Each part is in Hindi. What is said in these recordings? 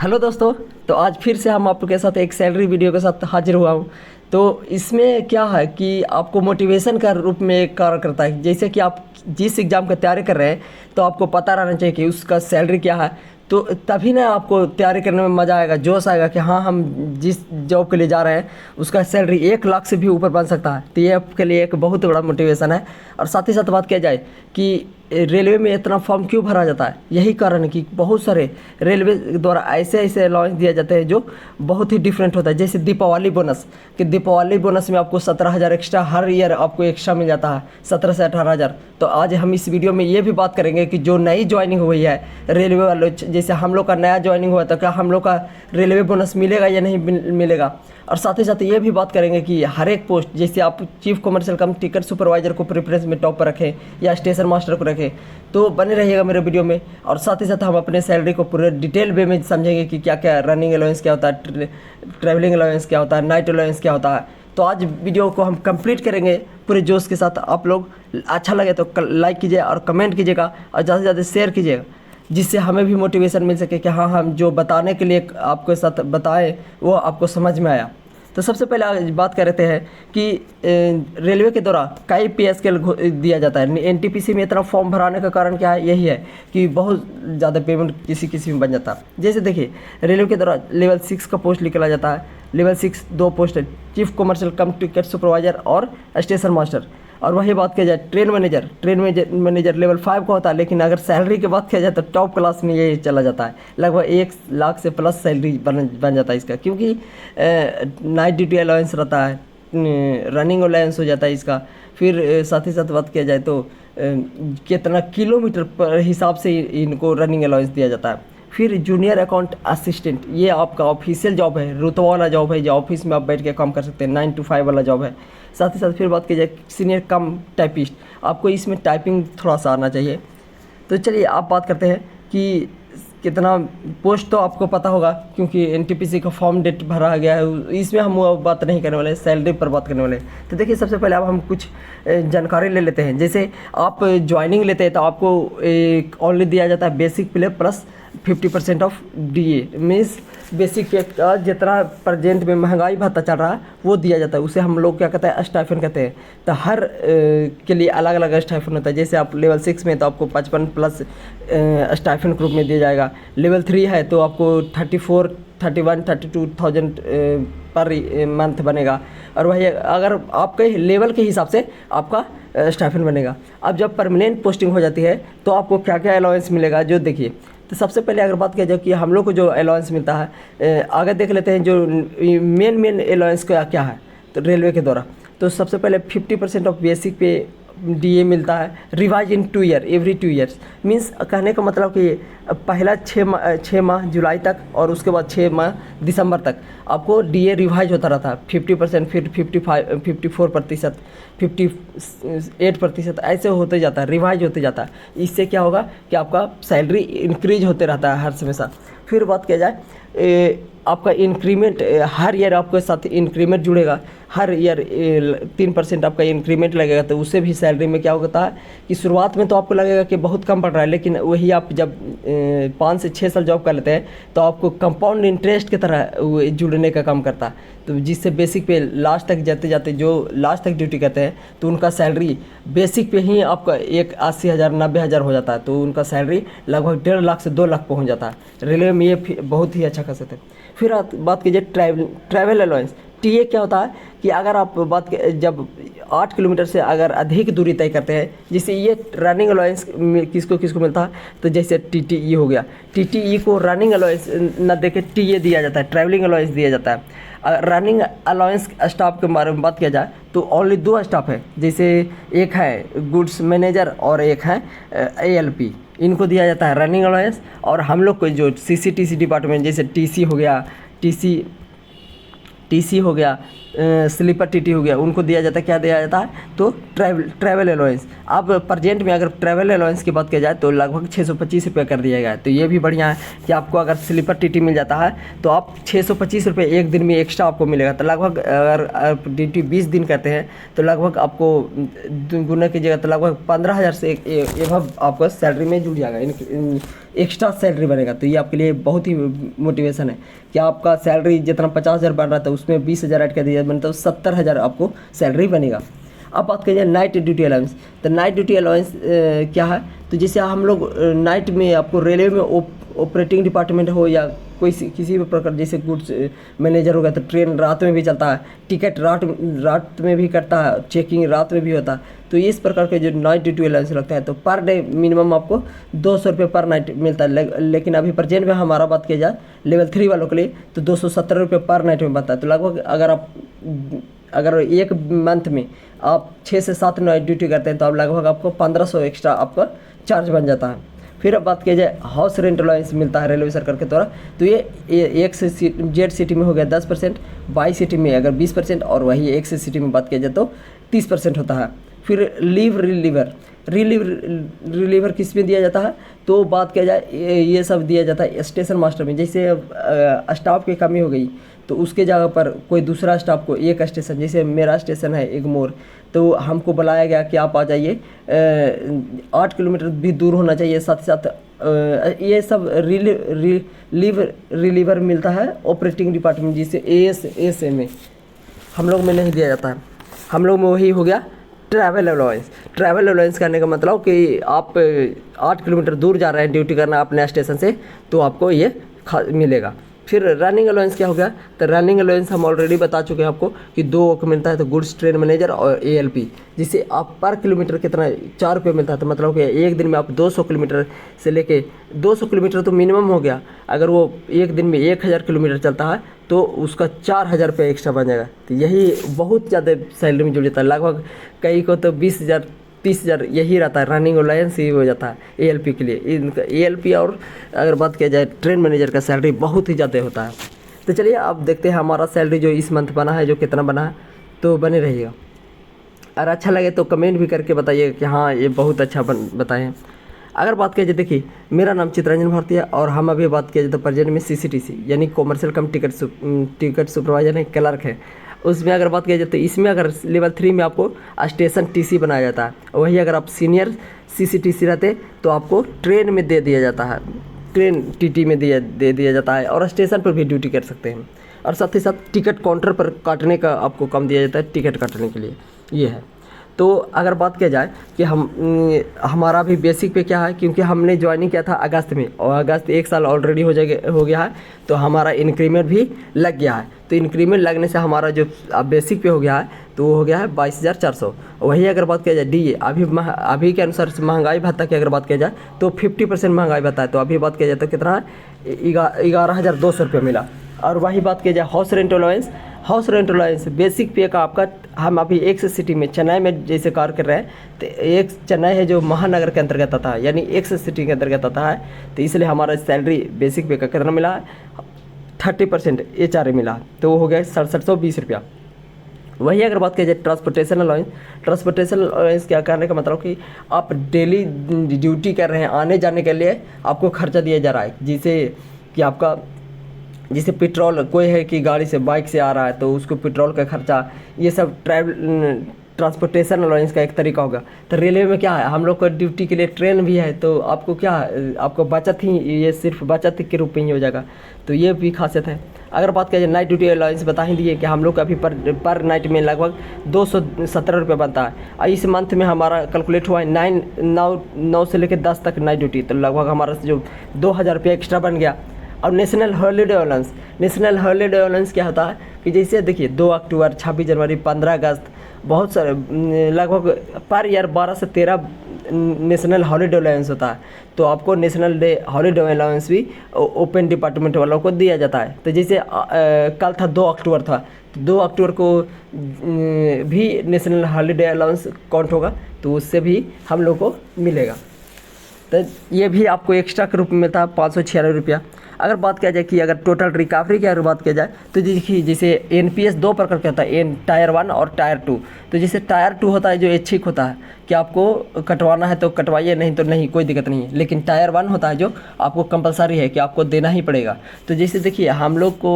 हेलो दोस्तों। तो आज फिर से हम आपके साथ एक सैलरी वीडियो के साथ हाजिर हुआ हूँ। तो इसमें क्या है कि आपको मोटिवेशन का रूप में एक कार्य करता है। जैसे कि आप जिस एग्ज़ाम का तैयारी कर रहे हैं तो आपको पता रहना चाहिए कि उसका सैलरी क्या है। तो तभी ना आपको तैयारी करने में मज़ा आएगा, जोश आएगा कि हाँ, हम जिस जॉब के लिए जा रहे हैं उसका सैलरी 1 लाख से भी ऊपर बन सकता है। तो ये आपके लिए एक बहुत बड़ा मोटिवेशन है। और साथ ही साथ बात किया जाए कि रेलवे में इतना फॉर्म क्यों भरा जाता है, यही कारण है कि बहुत सारे रेलवे द्वारा ऐसे ऐसे अलाउंस दिए जाते हैं जो बहुत ही डिफरेंट होता है। जैसे दीपावली बोनस, कि दीपावली बोनस में आपको 17,000 एक्स्ट्रा हर ईयर आपको एक्स्ट्रा मिल जाता है, 17 से 18,000। तो आज हम इस वीडियो में ये भी बात करेंगे कि जो नई ज्वाइनिंग हुई है रेलवे वालों, जैसे हम लोग का नया ज्वाइनिंग हुआ तो क्या हम लोग का रेलवे बोनस मिलेगा या नहीं मिलेगा। और साथ ही साथ ये भी बात करेंगे कि हर एक पोस्ट, जैसे आप चीफ कमर्शियल कम टिकट सुपरवाइजर को प्रेफरेंस में टॉप पर रखें या स्टेशन मास्टर को रखें, तो बने रहिएगा मेरे वीडियो में। और साथ ही साथ हम अपने सैलरी को पूरे डिटेल वे में समझेंगे कि क्या क्या रनिंग अलाउंस क्या होता है, ट्रैवलिंग अलाउंस क्या होता है, नाइट अलाउंस क्या होता है। तो आज वीडियो को हम कंप्लीट करेंगे पूरे जोश के साथ। आप लोग अच्छा लगे तो लाइक कीजिए और कमेंट कीजिएगा और ज़्यादा से ज़्यादा शेयर कीजिएगा, जिससे हमें भी मोटिवेशन मिल सके कि हाँ, हम जो बताने के लिए आपके साथ बताएं वो आपको समझ में आया। तो सबसे पहले आज बात कर रहे हैं कि रेलवे के द्वारा कई पे स्केल दिया जाता है। एनटीपीसी में इतना फॉर्म भराने का कारण क्या है, यही है कि बहुत ज़्यादा पेमेंट किसी किसी में बन जाता है। जैसे देखिए, रेलवे के द्वारा लेवल 6 का पोस्ट निकला जाता है। लेवल 6 2 पोस्ट है, चीफ कमर्शियल कम टिकट सुपरवाइजर और स्टेशन मास्टर। और वही बात किया जाए ट्रेन मैनेजर लेवल 5 का होता है, लेकिन अगर सैलरी की बात किया जाए तो टॉप क्लास में ये चला जाता है। लगभग 1 लाख से प्लस सैलरी बन जाता है इसका, क्योंकि नाइट ड्यूटी अलाउंस रहता है, रनिंग अलाउंस हो जाता है इसका। फिर साथ ही साथ बात किया जाए तो कितना किलोमीटर पर हिसाब से इनको रनिंग अलाउंस दिया जाता है। फिर जूनियर अकाउंट असिस्टेंट, ये आपका ऑफिशियल जॉब है, रुतबा वाला जॉब है, जो ऑफिस में आप बैठ के काम कर सकते हैं, 9 to 5 वाला जॉब है। साथ ही साथ फिर बात की जाए सीनियर कम टाइपिस्ट, आपको इसमें टाइपिंग थोड़ा सा आना चाहिए। तो चलिए आप बात करते हैं कि कितना पोस्ट तो आपको पता होगा, क्योंकि एनटीपीसी का फॉर्म डेट भरा गया है। इसमें हम वो बात नहीं करने वाले, सैलरी पर बात करने वाले। तो देखिए, सबसे पहले अब हम कुछ जानकारी ले लेते हैं। जैसे आप ज्वाइनिंग लेते हैं तो आपको एक ऑनली दिया जाता है बेसिक पे plus 50% of DA, means basic पे का जितना प्रेजेंट में महंगाई भत्ता चल रहा है वो दिया जाता है। उसे हम लोग क्या कहते हैं, स्टाइफन कहते हैं। तो हर के लिए अलग अलग स्टाइफन होता है। जैसे आप लेवल 6 में तो आपको 55 प्लस स्टाइफन ग्रुप में दिया जाएगा। लेवल 3 है तो आपको 34, 31, 32,000 पर मंथ बनेगा। और वही अगर आपके लेवल के हिसाब से आपका स्टाइफन बनेगा। अब जब परमानेंट पोस्टिंग हो जाती है तो आपको क्या क्या अलाउंस मिलेगा, जो देखिए। तो सबसे पहले अगर बात किया जाए कि हम लोग को जो अलाउंस मिलता है, आगे देख लेते हैं जो मेन अलाउंस क्या क्या है तो रेलवे के द्वारा। तो सबसे पहले 50% ऑफ बेसिक पे डीए मिलता है, revise in 2 year, every 2 years. Means कहने का मतलब कि पहला 6 माह जुलाई तक और उसके बाद 6 माह दिसंबर तक आपको डीए रिवाइज होता रहता है। 50%, फिर 55, 54%, 58%, ऐसे होते जाता है, रिवाइज होते जाता है। इससे क्या होगा कि आपका सैलरी इंक्रीज होते रहता है हर हमेशा। फिर बात किया जाए आपका इंक्रीमेंट, हर ईयर आपके साथ इंक्रीमेंट जुड़ेगा। हर ईयर 3% आपका इंक्रीमेंट लगेगा। तो उससे भी सैलरी में क्या होता है कि शुरुआत में तो आपको लगेगा कि बहुत कम पड़ रहा है, लेकिन वही आप जब 5 से 6 साल जॉब कर लेते हैं तो आपको कंपाउंड इंटरेस्ट की तरह जुड़ने का काम करता है। तो जिससे बेसिक पे लास्ट तक जाते जाते जो लास्ट तक ड्यूटी करते हैं तो उनका सैलरी बेसिक पे ही आपका 80,000, 90,000 हो जाता है। तो उनका सैलरी लगभग 1.5 लाख से 2 लाख पहुँच जाता है। रेलवे में ये बहुत ही अच्छा खासा है। फिर बात कीजिए ट्रैवल अलाउंस, टीए क्या होता है कि अगर आप जब 8 किलोमीटर से अगर अधिक दूरी तय करते हैं, जैसे ये रनिंग अलाउंस किसको किसको मिलता है, तो जैसे टीटीई हो गया, टीटीई को रनिंग अलाउंस न देके टीए दिया जाता है, ट्रैवलिंग अलाउंस दिया जाता है। रनिंग अलाउंस स्टाफ के बारे में बात किया जाए तो ओनली 2 स्टाफ है। जैसे एक है गुड्स मैनेजर और एक है एएलपी, इनको दिया जाता है रनिंग अलाउंस। और हम लोग को जो सीसीटीसी डिपार्टमेंट, जैसे टीसी हो गया, टीसी हो गया, स्लीपर टीटी हो गया, उनको दिया जाता है, क्या दिया जाता है, तो ट्रैवल अलाउंस। अब प्रेजेंट में अगर ट्रैवल अलाउंस की बात किया जाए तो लगभग 625 रुपये कर दिया गया है। तो ये भी बढ़िया है कि आपको अगर स्लीपर टीटी मिल जाता है तो आप 625 रुपये एक दिन में एक्स्ट्रा आपको मिलेगा। तो लगभग अगर आप ड्यूटी 20 दिन करते हैं तो लगभग आपको गुना कीजिएगा तो लगभग 15,000 से एवं आपको सैलरी में जुड़ जाएगा, एक्स्ट्रा सैलरी बनेगा। तो ये आपके लिए बहुत ही मोटिवेशन है कि आपका सैलरी जितना 50,000 बन रहा था उसमें 20,000 ऐड कर दिया बने तो 70,000 आपको सैलरी बनेगा। अब बात कीजिए नाइट ड्यूटी अलाउंस। तो नाइट ड्यूटी अलाउंस क्या है, तो जैसे हम लोग नाइट में आपको रेलवे में ऑपरेटिंग डिपार्टमेंट हो या कोई किसी भी प्रकार, जैसे गुड्स मैनेजर हो गया तो ट्रेन रात में भी चलता है, टिकट रात में भी कटता है, चेकिंग रात में भी होता है। तो इस प्रकार के जो नाइट ड्यूटी अलाउंस लगता है तो पर डे मिनिमम आपको 200 रुपये पर नाइट मिलता है। लेकिन अभी प्रेजेंट में हमारा बात किया जाए लेवल 3 वालों के लिए तो 270 रुपये पर नाइट में बनता है। तो लगभग अगर एक मंथ में आप 6 से 7 नाइट ड्यूटी करते हैं तो आप लगभग आपको 1500 एक्स्ट्रा आपका चार्ज बन जाता है। फिर अब बात किया जाए हाउस रेंट अलाउंस मिलता है रेलवे सरकार के द्वारा। तो ये एक से जेड सिटी में हो गया 10%, वाई सिटी में अगर 20% और वही एक से सिटी में बात किया जाए तो 30% होता है। फिर रिलीवर किस में दिया जाता है, तो बात किया जाए ये सब दिया जाता है स्टेशन मास्टर में। जैसे स्टाफ की कमी हो गई तो उसके जगह पर कोई दूसरा स्टाफ को एक स्टेशन, जैसे मेरा स्टेशन है एगमोर, तो हमको बुलाया गया कि आप आ जाइए, 8 किलोमीटर भी दूर होना चाहिए, साथ ही साथ ये सब रिलीवर मिलता है ऑपरेटिंग डिपार्टमेंट जिसे एएस में हम लोग में नहीं दिया जाता है। हम लोग में वही हो गया ट्रैवल अलाउंस। ट्रैवल अलाउंस करने का मतलब कि आप 8 किलोमीटर दूर जा रहे हैं ड्यूटी करना अपने स्टेशन से तो आपको ये मिलेगा। फिर रनिंग अलाउंस क्या हो गया, तो रनिंग अलाउंस हम ऑलरेडी बता चुके हैं आपको कि 2 को मिलता है, तो गुड्स ट्रेन मैनेजर और एएलपी, जिससे आप पर किलोमीटर कितना 4 रुपये मिलता है। तो मतलब कि एक दिन में आप 200 किलोमीटर से लेके 200 किलोमीटर तो मिनिमम हो गया, अगर वो एक दिन में 1000 किलोमीटर चलता है तो उसका 4000 रुपये एक्स्ट्रा बन जाएगा। तो यही बहुत ज़्यादा सैलरी में जुड़ जाता है, लगभग कई को तो 20,000 30,000 यही रहता है, रनिंग अलाउंस ही हो जाता है एएलपी के लिए। इनका एएलपी और अगर बात किया जाए ट्रेन मैनेजर का सैलरी बहुत ही ज़्यादा होता है। तो चलिए अब देखते हैं हमारा सैलरी जो इस मंथ बना है जो कितना बना है, तो बने रहिएगा। अगर अच्छा लगे तो कमेंट भी करके बताइए कि हाँ ये बहुत अच्छा बताए हैं। अगर बात किया जाए, देखिए मेरा नाम चित्रंजन भारती है और हम अभी बात किया जाए तो प्रेजेंट में सीसीटीसी यानी कॉमर्शियल कम टिकट सुपरवाइजर है, क्लर्क है, उसमें अगर बात किया जाए तो इसमें अगर लेवल 3 में आपको स्टेशन टीसी बनाया जाता है, वही अगर आप सीनियर सीसीटीसी रहते तो आपको ट्रेन में दे दिया जाता है, ट्रेन टीटी में दे दिया जाता है और स्टेशन पर भी ड्यूटी कर सकते हैं। और साथ ही साथ टिकट काउंटर पर काटने का आपको कम दिया जाता है टिकट काटने के लिए, ये है। तो अगर बात किया जाए कि हमारा भी बेसिक पे क्या है, क्योंकि हमने ज्वाइनिंग किया था अगस्त में और अगस्त 1 साल ऑलरेडी हो गया है, तो हमारा इंक्रीमेंट भी लग गया है। तो इंक्रीमेंट लगने से हमारा जो बेसिक पे हो गया है तो वो हो गया है 22,400। वही अगर बात किया जाए डीए, अभी के अनुसार महंगाई भत्ता की अगर बात किया जाए तो 50% महंगाई भत्ता है, तो अभी बात किया जाए तो कितना है 11,200 रुपये मिला। और वही बात किया जाए हाउस रेंट अलाउंस बेसिक पे का आपका, हम अभी एक सिटी में चेन्नई में जैसे कार्य कर रहे हैं, तो एक चेन्नई है जो महानगर के अंतर्गत आता है यानी एक सिटी के अंतर्गत आता है, तो इसलिए हमारा सैलरी बेसिक पे का कितना मिला है 30% एचआरए मिला, तो वो हो गया 6720 रुपया। वही अगर बात किया जाए ट्रांसपोर्टेशन अलाउंस क्या करने का मतलब कि आप डेली ड्यूटी कर रहे हैं, आने जाने के लिए आपको खर्चा दिया जा रहा है, जिसे कि आपका जैसे पेट्रोल, कोई है कि गाड़ी से बाइक से आ रहा है तो उसको पेट्रोल का खर्चा, ये सब ट्रांसपोर्टेशन अलाउंस का एक तरीका होगा। तो रेलवे में क्या है, हम लोग को ड्यूटी के लिए ट्रेन भी है, तो आपको क्या है, आपको बचत ही, ये सिर्फ बचत के रूप में ही हो जाएगा, तो ये भी खासियत है। अगर बात किया जाए नाइट ड्यूटी अलाउंस बता ही दिए कि हम लोग का अभी पर नाइट में लगभग 217 रुपये बनता है, और इस मंथ में हमारा कैलकुलेट हुआ है 9 से लेकर 10 तक नाइट ड्यूटी, तो लगभग हमारा जो 2000 रुपये एक्स्ट्रा बन गया। और नेशनल हॉलीडे अलाउंस क्या होता है कि जैसे देखिए 2 अक्टूबर, 26 जनवरी, 15 अगस्त, बहुत सारे लगभग पर ईयर 12 से 13 नेशनल हॉलीडे अलाउंस होता है, तो आपको नेशनल डे हॉलीडे अलाउंस भी ओपन डिपार्टमेंट वालों को दिया जाता है। तो जैसे कल था 2 अक्टूबर था, तो 2 अक्टूबर को भी नेशनल हॉलीडे अलाउंस काउंट होगा, तो उससे भी हम लोग को मिलेगा। तो ये भी आपको एक्स्ट्रा के रूप में मिलता है 596 रुपया। अगर बात किया जाए कि अगर टोटल रिकवरी की अगर बात किया जाए तो देखिए जैसे एनपीएस 2 प्रकार का होता है, टायर 1 और टायर 2। तो जैसे टायर 2 होता है जो ऐच्छिक होता है कि आपको कटवाना है तो कटवाइए, नहीं तो नहीं, कोई दिक्कत नहीं है। लेकिन टायर 1 होता है जो आपको कंपलसरी है कि आपको देना ही पड़ेगा। तो जैसे देखिए हम लोग को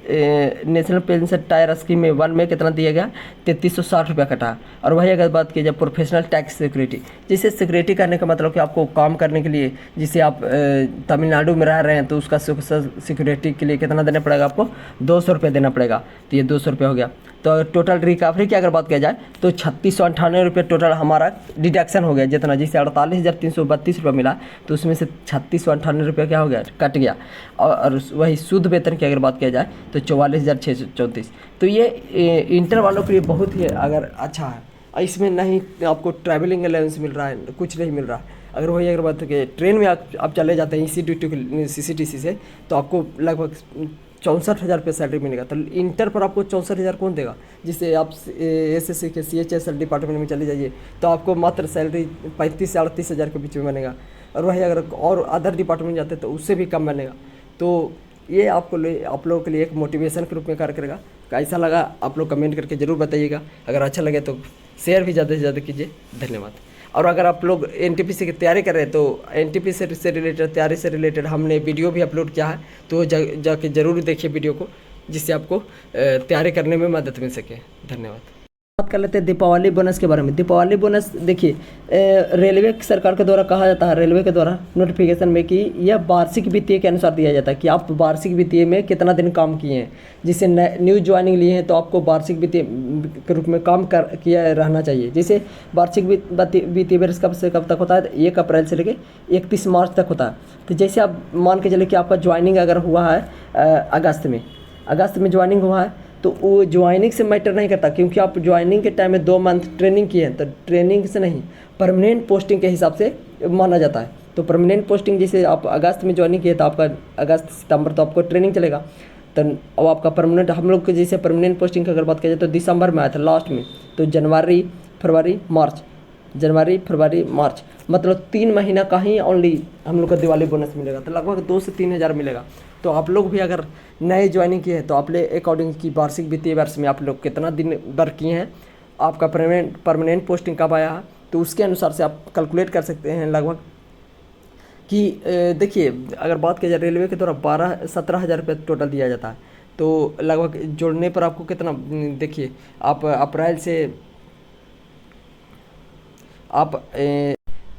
नेशनल पेंशन टायर स्कीम में 1 में कितना दिया गया, 3360 रुपया कटा। और वही अगर बात की जाए प्रोफेशनल टैक्स सिक्योरिटी, जिसे सिक्योरिटी करने का मतलब कि आपको काम करने के लिए, जिसे आप तमिलनाडु में रह रहे हैं तो उसका सिक्योरिटी के लिए कितना देना पड़ेगा आपको, 200 रुपये देना पड़ेगा। तो ये 200 रुपये हो गया। तो टोटल रिकवरी की अगर बात किया जाए तो 3698 रुपये टोटल हमारा डिडक्शन हो गया, जितना जिससे 48,332 रुपये मिला, तो उसमें से 3698 रुपये क्या हो गया, कट गया। और वही शुद्ध वेतन की अगर बात किया जाए तो 44,634। तो ये इंटर वालों के लिए बहुत ही अगर अच्छा है। इसमें नहीं आपको ट्रैवलिंग अलाउंस मिल रहा है, कुछ नहीं मिल रहा है। अगर वही अगर बात कि ट्रेन में आप चले जाते हैं इसी ड्यूटी CCTC से, तो आपको लगभग 64,000 रुपये सैलरी मिलेगा। तो इंटर पर आपको 64,000 कौन देगा? जिससे आप SSC के CHSL डिपार्टमेंट में चले जाइए तो आपको मात्र सैलरी 35 से 38,000 के बीच में बनेगा। और वही अगर और अदर डिपार्टमेंट जाते तो उससे भी कम बनेगा। तो ये आप लोगों के लिए एक मोटिवेशन के रूप में कार्य करेगा। कैसा लगा आप लोग कमेंट करके ज़रूर बताइएगा। अगर अच्छा लगे तो शेयर भी ज़्यादा से ज़्यादा कीजिए। धन्यवाद। और अगर आप लोग NTPC की तैयारी कर रहे हैं तो NTPC से रिलेटेड, तैयारी से रिलेटेड हमने वीडियो भी अपलोड किया है, तो जाके ज़रूर देखिए वीडियो को, जिससे आपको तैयारी करने में मदद मिल सके। धन्यवाद। बात कर लेते हैं दीपावली बोनस के बारे में। दीपावली बोनस देखिए, रेलवे सरकार के द्वारा कहा जाता है, रेलवे के द्वारा नोटिफिकेशन में कि यह वार्षिक वित्तीय के अनुसार दिया जाता है कि आप वार्षिक वित्तीय में कितना दिन काम किए हैं। जिसे न्यू ज्वाइनिंग लिए हैं तो आपको वार्षिक वित्तीय के रूप में काम किया रहना चाहिए। जैसे वार्षिक वित्तीय वर्ष कब से कब तक होता है, 1 अप्रैल से लेकर 31 मार्च तक होता है। तो जैसे आप मान के चले कि आपका ज्वाइनिंग अगर हुआ है अगस्त में ज्वाइनिंग हुआ है, तो वो ज्वाइनिंग से मैटर नहीं करता, क्योंकि आप ज्वाइनिंग के टाइम में 2 मंथ ट्रेनिंग किए हैं, तो ट्रेनिंग से नहीं, परमानेंट पोस्टिंग के हिसाब से माना जाता है। तो परमानेंट पोस्टिंग जैसे आप अगस्त में ज्वाइनिंग किए तो आपका अगस्त सितंबर तो आपको ट्रेनिंग चलेगा। तो अब आपका परमानेंट, हम लोग के जैसे परमानेंट पोस्टिंग की अगर बात किया जाए तो दिसंबर में आया था लास्ट में, तो जनवरी फरवरी मार्च मतलब 3 महीना का ही ओनली हम लोग को दिवाली बोनस मिलेगा। तो लगभग 2 से 3 हज़ार मिलेगा। तो आप लोग भी अगर नए ज्वाइनिंग किए हैं तो आप ले अकॉर्डिंग की वार्षिक वित्तीय वर्ष में आप लोग कितना दिन वर्क किए हैं, आपका परमानेंट पोस्टिंग कब आया है, तो उसके अनुसार से आप कैलकुलेट कर सकते हैं लगभग कि देखिए अगर बात की जाए रेलवे के द्वारा 17,000 रुपये टोटल दिया जाता है। तो लगभग जोड़ने पर आपको कितना, देखिए आप अप्रैल से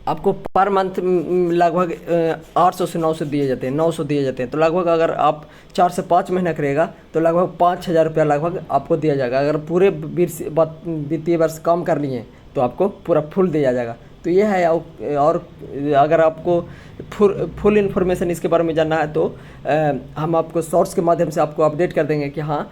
आपको पर मंथ लगभग 800 से 900 दिए जाते हैं, 900 दिए जाते हैं। तो लगभग अगर आप 4 से 5 महीना करिएगा तो लगभग 5,000 रुपया लगभग आपको दिया जाएगा। अगर पूरे वित्तीय वर्ष काम कर लिए तो आपको पूरा फुल दिया जाएगा। तो ये है। और अगर आपको फुल इन्फॉर्मेशन इसके बारे में जानना है तो हम आपको शॉर्ट्स के माध्यम से आपको अपडेट कर देंगे कि हाँ,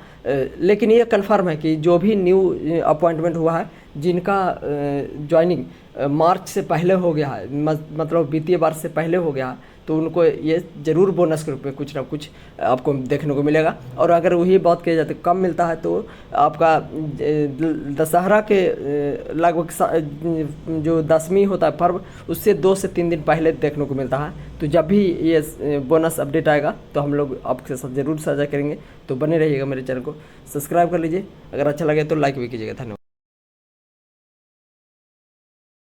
लेकिन ये कन्फर्म है कि जो भी न्यू अपॉइंटमेंट हुआ है, जिनका ज्वाइनिंग मार्च से पहले हो गया है, मतलब वित्तीय वर्ष से पहले हो गया है, तो उनको ये ज़रूर बोनस के रूप में कुछ ना कुछ आपको देखने को मिलेगा। और अगर वही बात किया जाए तो कम मिलता है, तो आपका दशहरा के लगभग जो 10वीं होता है पर्व, उससे 2 से 3 दिन पहले देखने को मिलता है। तो जब भी ये बोनस अपडेट आएगा तो हम लोग आपके साथ ज़रूर साझा करेंगे। तो बने रहिएगा, मेरे चैनल को सब्सक्राइब कर लीजिए। अगर अच्छा लगे तो लाइक भी कीजिएगा। धन्यवाद।